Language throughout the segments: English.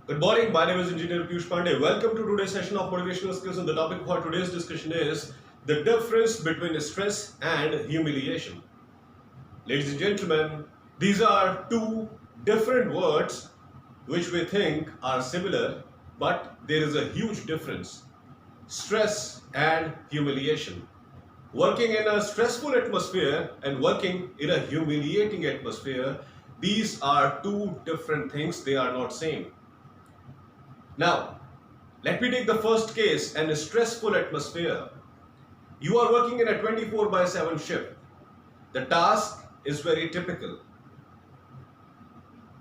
Good morning, my name is Engineer Piyush Pandey. Welcome to today's session of Motivational Skills, and the topic for today's discussion is the difference between stress and humiliation. Ladies and gentlemen, these are two different words which we think are similar, but there is a huge difference. Stress and humiliation. Working in a stressful atmosphere and working in a humiliating atmosphere, these are two different things, they are not same. Now, let me take the first case, an stressful atmosphere. You are working in a 24 by 7 shift. The task is very typical.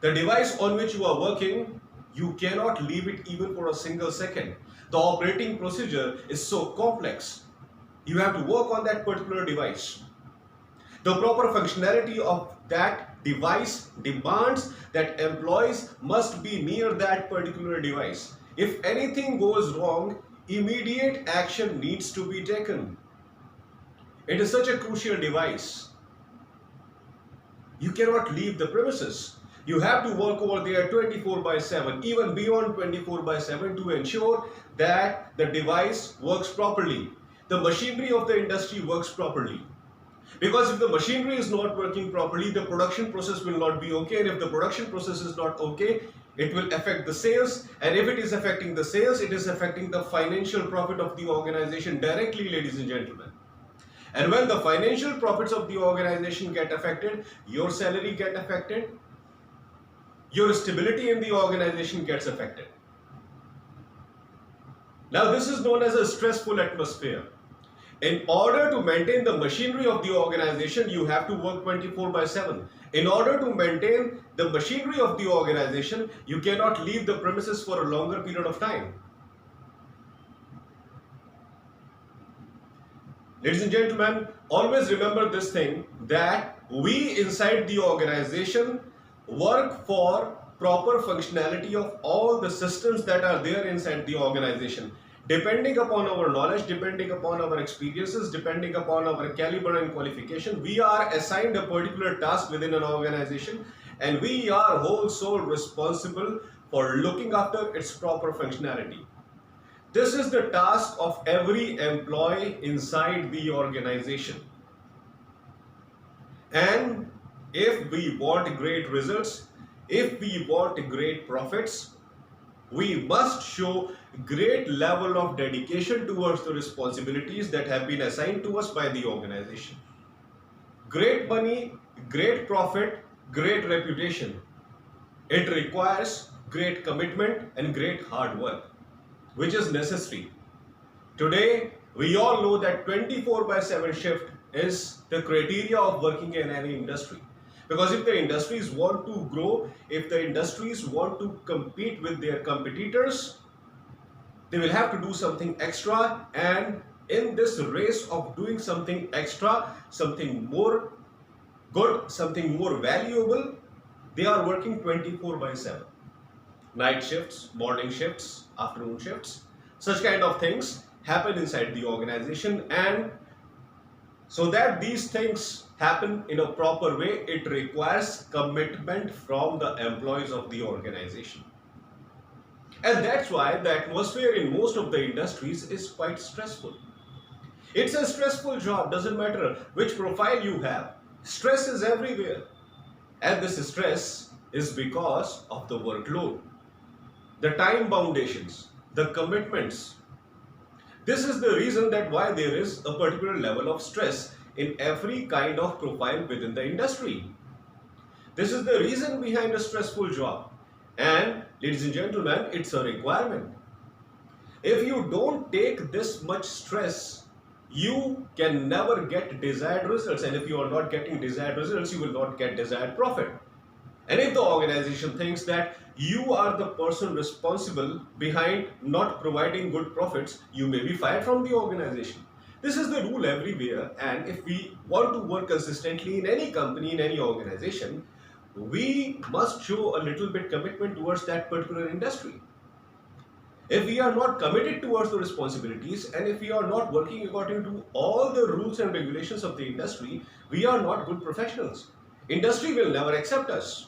The device on which you are working, you cannot leave it even for a single second. The operating procedure is so complex. You have to work on that particular device. The proper functionality of that device demands that employees must be near that particular device. If anything goes wrong, immediate action needs to be taken. It is such a crucial device. You cannot leave the premises. You have to work over there 24 by 7, even beyond 24 by 7 to ensure that the device works properly. The machinery of the industry works properly. Because if the machinery is not working properly, the production process will not be okay. And if the production process is not okay, it will affect the sales. And if it is affecting the sales, it is affecting the financial profit of the organization directly, ladies and gentlemen. And when the financial profits of the organization get affected, your salary get affected, your stability in the organization gets affected. Now, this is known as a stressful atmosphere. In order to maintain the machinery of the organization, you have to work 24 by 7. In order to maintain the machinery of the organization, you cannot leave the premises for a longer period of time. Ladies and gentlemen, always remember this thing, that we inside the organization work for proper functionality of all the systems that are there inside the organization. Depending upon our knowledge, depending upon our experiences, depending upon our caliber and qualification, we are assigned a particular task within an organization, and we are whole soul responsible for looking after its proper functionality. This is the task of every employee inside the organization. And if we want great results, if we want great profits, we must show great level of dedication towards the responsibilities that have been assigned to us by the organization. Great money, great profit, great reputation. It requires great commitment and great hard work, which is necessary. Today, we all know that 24 by 7 shift is the criteria of working in any industry. Because if the industries want to grow, if the industries want to compete with their competitors, they will have to do something extra, and in this race of doing something extra, something more good, something more valuable, they are working 24 by 7. Night shifts, morning shifts, afternoon shifts, such kind of things happen inside the organization, and so that these things happen in a proper way, it requires commitment from the employees of the organization. And that's why the atmosphere in most of the industries is quite stressful. It's a stressful job, doesn't matter which profile you have. Stress is everywhere. And this stress is because of the workload, the time foundations, the commitments. This is the reason that why there is a particular level of stress in every kind of profile within the industry. This is the reason behind a stressful job. And ladies and gentlemen, it's a requirement. If you don't take this much stress, you can never get desired results. And if you are not getting desired results, you will not get desired profit. And if the organization thinks that you are the person responsible behind not providing good profits, you may be fired from the organization. This is the rule everywhere, and if we want to work consistently in any company, in any organization, we must show a little bit commitment towards that particular industry. If we are not committed towards the responsibilities, and if we are not working according to all the rules and regulations of the industry, we are not good professionals. Industry will never accept us.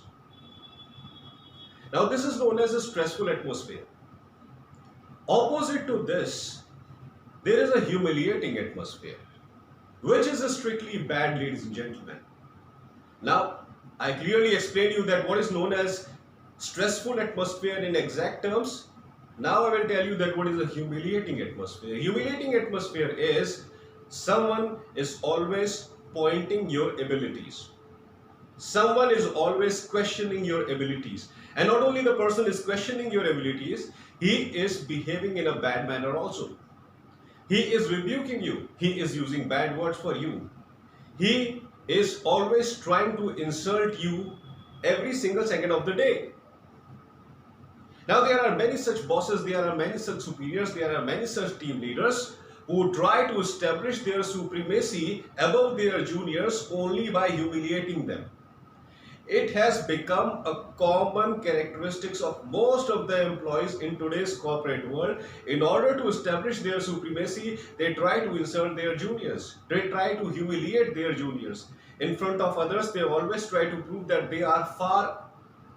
Now this is known as a stressful atmosphere. Opposite to this, there is a humiliating atmosphere, which is a strictly bad, ladies and gentlemen. Now, I clearly explained you that what is known as stressful atmosphere in exact terms. Now I will tell you that what is a humiliating atmosphere. Humiliating atmosphere is someone is always pointing your abilities. Someone is always questioning your abilities. And not only the person is questioning your abilities, he is behaving in a bad manner also. He is rebuking you. He is using bad words for you. He is always trying to insult you every single second of the day. Now there are many such bosses, there are many such superiors, there are many such team leaders who try to establish their supremacy above their juniors only by humiliating them. It has become a common characteristics of most of the employees in today's corporate world. In order to establish their supremacy, they try to insult their juniors. They try to humiliate their juniors. In front of others, they always try to prove that they are far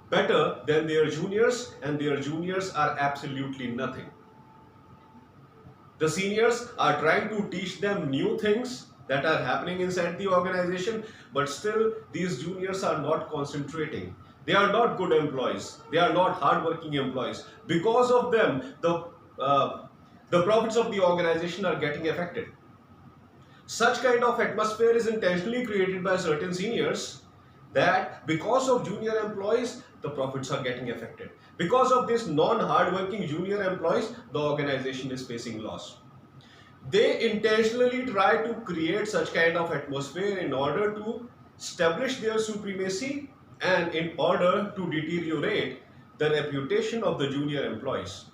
better than their juniors, and their juniors are absolutely nothing. The seniors are trying to teach them new things that are happening inside the organization, but still these juniors are not concentrating. They are not good employees. They are not hardworking employees. Because of them, the profits of the organization are getting affected. Such kind of atmosphere is intentionally created by certain seniors, that because of junior employees, the profits are getting affected. Because of this non-hardworking junior employees, the organization is facing loss. They intentionally try to create such kind of atmosphere in order to establish their supremacy and in order to deteriorate the reputation of the junior employees.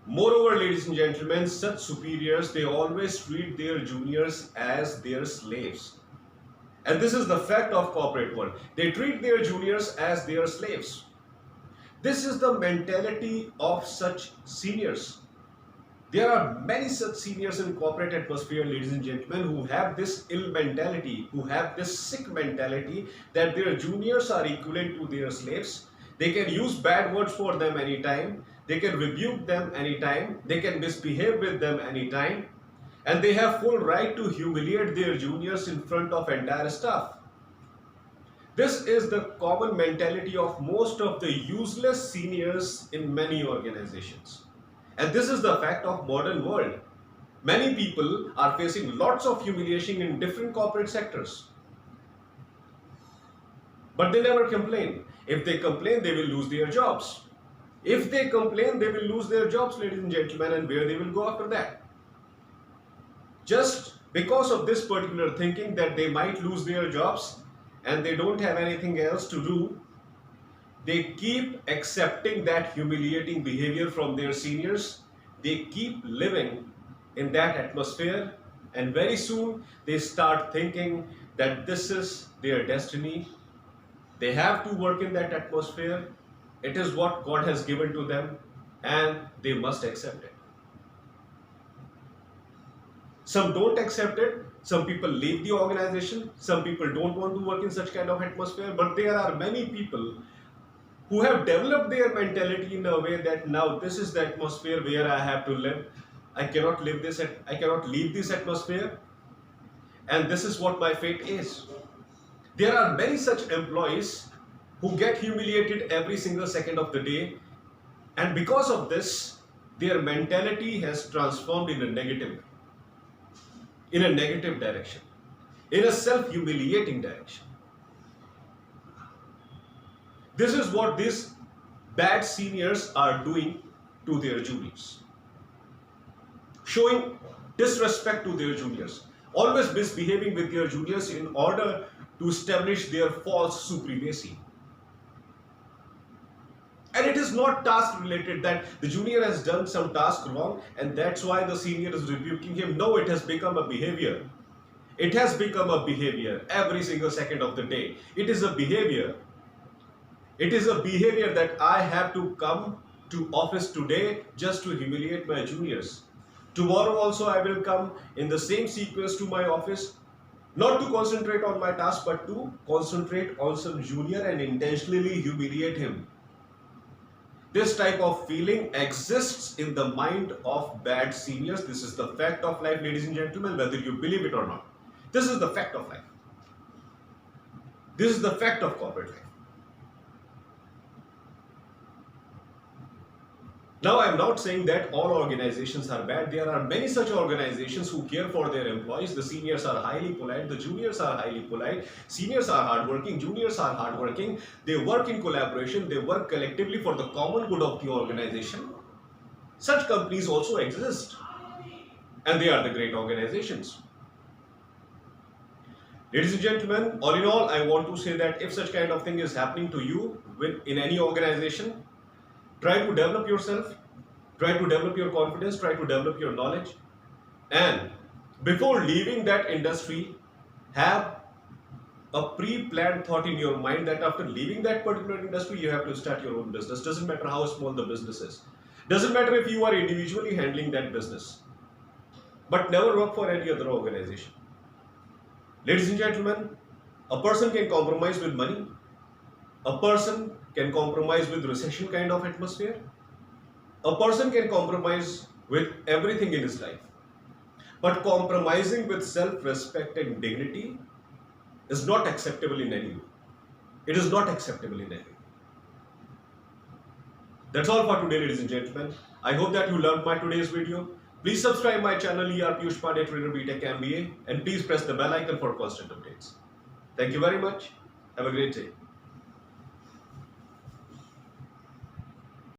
Moreover, ladies and gentlemen, such superiors, they always treat their juniors as their slaves. And this is the fact of corporate world. They treat their juniors as their slaves. This is the mentality of such seniors. There are many such seniors in corporate atmosphere, ladies and gentlemen, who have this ill mentality, who have this sick mentality that their juniors are equivalent to their slaves. They can use bad words for them anytime. They can rebuke them anytime. They can misbehave with them anytime. And they have full right to humiliate their juniors in front of entire staff. This is the common mentality of most of the useless seniors in many organizations. And this is the fact of modern world. Many people are facing lots of humiliation in different corporate sectors. But they never complain. If they complain, they will lose their jobs. If they complain, they will lose their jobs, ladies and gentlemen, and where they will go after that? Just because of this particular thinking that they might lose their jobs and they don't have anything else to do, they keep accepting that humiliating behavior from their seniors. They keep living in that atmosphere, and very soon they start thinking that this is their destiny. They have to work in that atmosphere. It is what God has given to them, and they must accept it. Some don't accept it. Some people leave the organization. Some people don't want to work in such kind of atmosphere. But there are many people who have developed their mentality in a way that now this is the atmosphere where I have to live. I cannot leave this atmosphere, and this is what my fate is. There are many such employees who get humiliated every single second of the day, and because of this, their mentality has transformed in a negative direction, in a self-humiliating direction. This is what these bad seniors are doing to their juniors. Showing disrespect to their juniors. Always misbehaving with their juniors in order to establish their false supremacy. And it is not task related that the junior has done some task wrong and that's why the senior is rebuking him. No, it has become a behavior. It has become a behavior every single second of the day. It is a behavior. It is a behavior that I have to come to office today just to humiliate my juniors. Tomorrow also I will come in the same sequence to my office, not to concentrate on my task, but to concentrate on some junior and intentionally humiliate him. This type of feeling exists in the mind of bad seniors. This is the fact of life, ladies and gentlemen, whether you believe it or not. This is the fact of life. This is the fact of corporate life. Now, I'm not saying that all organizations are bad. There are many such organizations who care for their employees. The seniors are highly polite. The juniors are highly polite. Seniors are hardworking. Juniors are hardworking. They work in collaboration. They work collectively for the common good of the organization. Such companies also exist. And they are the great organizations. Ladies and gentlemen, all in all, I want to say that if such kind of thing is happening to you in any organization, try to develop yourself, try to develop your confidence, try to develop your knowledge, and before leaving that industry, have a pre-planned thought in your mind that after leaving that particular industry, you have to start your own business. Doesn't matter how small the business is. Doesn't matter if you are individually handling that business. But never work for any other organization. Ladies and gentlemen, a person can compromise with money. A person can compromise with recession kind of atmosphere. A person can compromise with everything in his life. But compromising with self-respect and dignity is not acceptable in any way. It is not acceptable in any way. That's all for today, ladies and gentlemen. I hope that you loved my today's video. Please subscribe my channel Piyush Pandey Trainer B.Tech MBA, and please press the bell icon for constant updates. Thank you very much. Have a great day.